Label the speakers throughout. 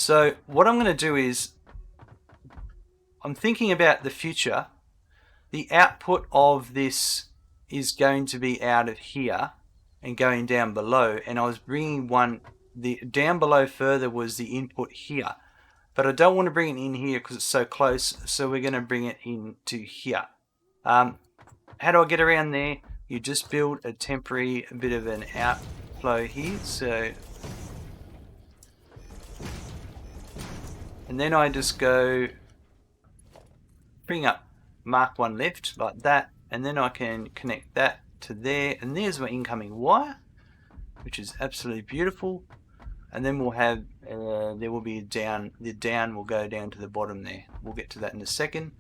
Speaker 1: So what I'm going to do is, I'm thinking about the future. The output of this is going to be out of here and going down below, and I was bringing one, the down below further was the input here, but I don't want to bring it in here because it's so close, so we're going to bring it into here. How do I get around there? You just build a temporary bit of an outflow here, so, and then I just go bring up mark one left like that, and then I can connect that to there, and there's my incoming wire, which is absolutely beautiful. And then we'll have there will be a down, the down will go down to the bottom there. We'll get to that in a second.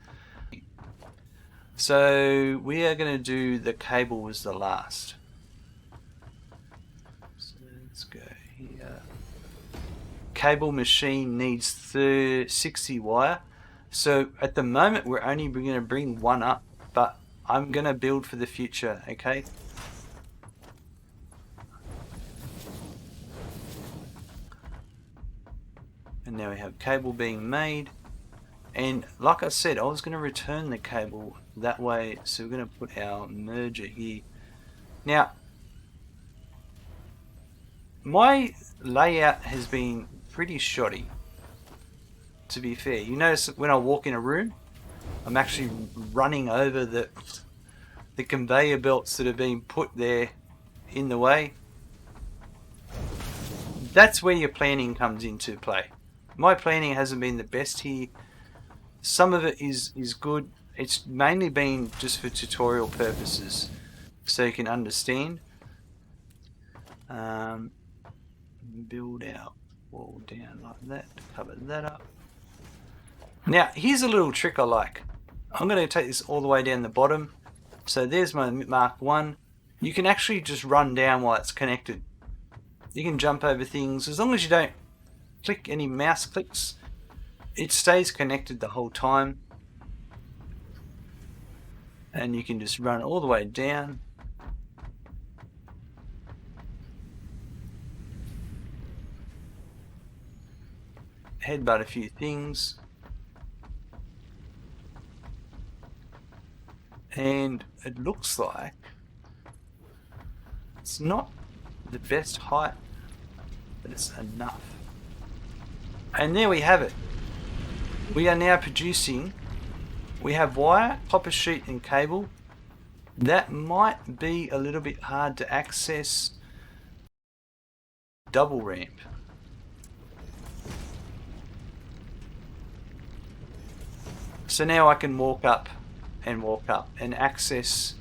Speaker 1: So we are going to do the cable as the last. So let's go here. Cable machine needs 60 wire. So at the moment we're only going to bring one up, but I'm going to build for the future, okay? And now we have cable being made. And like I said, I was going to return the cable that way, so we're going to put our merger here. Now, my layout has been pretty shoddy, to be fair. You notice when I walk in a room, I'm actually running over the conveyor belts that have been put there in the way. That's where your planning comes into play. My planning hasn't been the best here. Some of it is good. It's mainly been just for tutorial purposes, so you can understand. Build our wall down like that to cover that up. Now here's a little trick I like. I'm going to take this all the way down the bottom. So there's my mark 1. You can actually just run down while it's connected. You can jump over things as long as you don't click any mouse clicks. It stays connected the whole time, and you can just run all the way down. Headbutt a few things, and it looks like it's not the best height, but it's enough. And there we have it. We are now producing, we have wire, copper sheet and cable. That might be a little bit hard to access. Double ramp. So now I can walk up and access.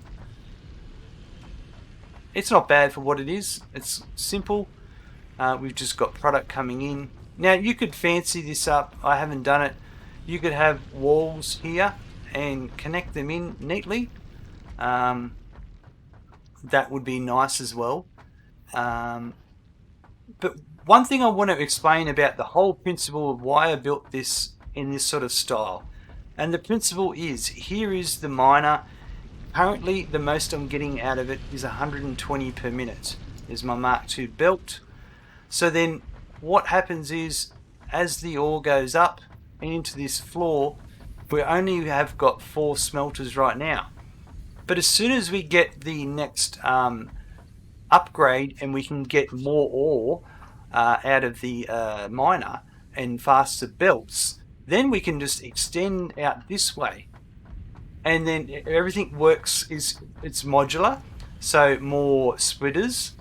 Speaker 1: It's not bad for what it is. It's simple. We've just got product coming in. Now you could fancy this up. I haven't done it. You could have walls here and connect them in neatly. That would be nice as well. But one thing I want to explain about the whole principle of why I built this in this sort of style. And the principle is, here is the miner. Currently the most I'm getting out of it is 120 per minute. Is my Mark II belt. So then what happens is, as the ore goes up and into this floor, we only have got 4 smelters right now. But as soon as we get the next upgrade and we can get more ore out of the miner and faster belts, then we can just extend out this way, and then everything works. It's modular, so more splitters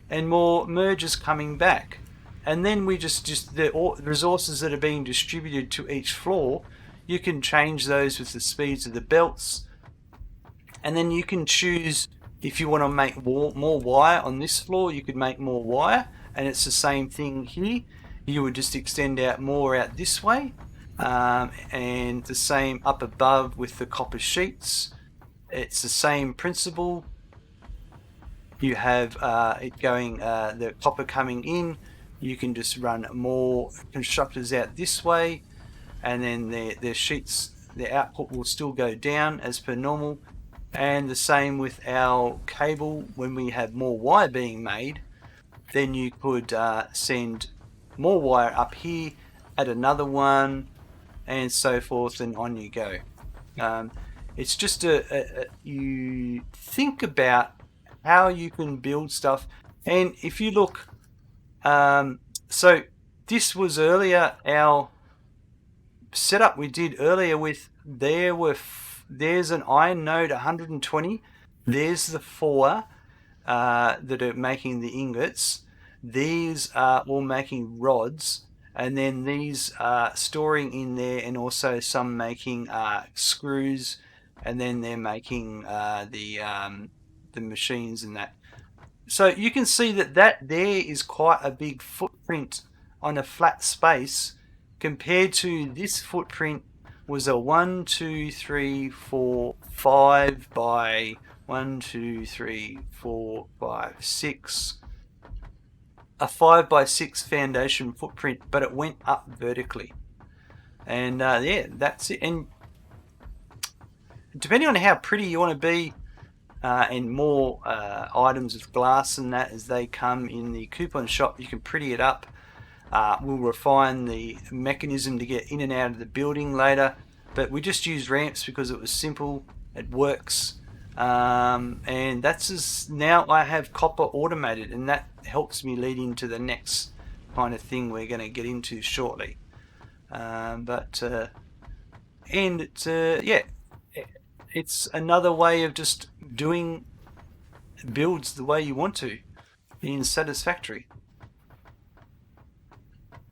Speaker 1: and more mergers coming back. And then we just the resources that are being distributed to each floor, you can change those with the speeds of the belts, and then you can choose if you want to make more wire on this floor. You could make more wire, and it's the same thing here. You would just extend out more out this way, and the same up above with the copper sheets. It's the same principle. You have it going, the copper coming in. You can just run more constructors out this way, and then the sheets, the output will still go down as per normal. And the same with our cable. When we have more wire being made, then you could send more wire up here, add another one, and so forth, and on you go. It's just you think about how you can build stuff, and if you look, so this was earlier our setup we did earlier with there's an iron node 120, there's the four that are making the ingots, these are all making rods, and then these are storing in there, and also some making screws, and then they're making the machines and that. So you can see that there is quite a big footprint on a flat space compared to this footprint was a 1, 2, 3, 4, 5 by 1, 2, 3, 4, 5, 6. A 5 by 6 foundation footprint, but it went up vertically. And yeah, that's it. And depending on how pretty you want to be, and more items of glass and that as they come in the coupon shop, you can pretty it up. We'll refine the mechanism to get in and out of the building later, but we just used ramps because it was simple, it works, and that's now I have copper automated, and that helps me lead into the next kind of thing we're going to get into shortly. Yeah, it's another way of just doing builds the way you want to, being satisfactory.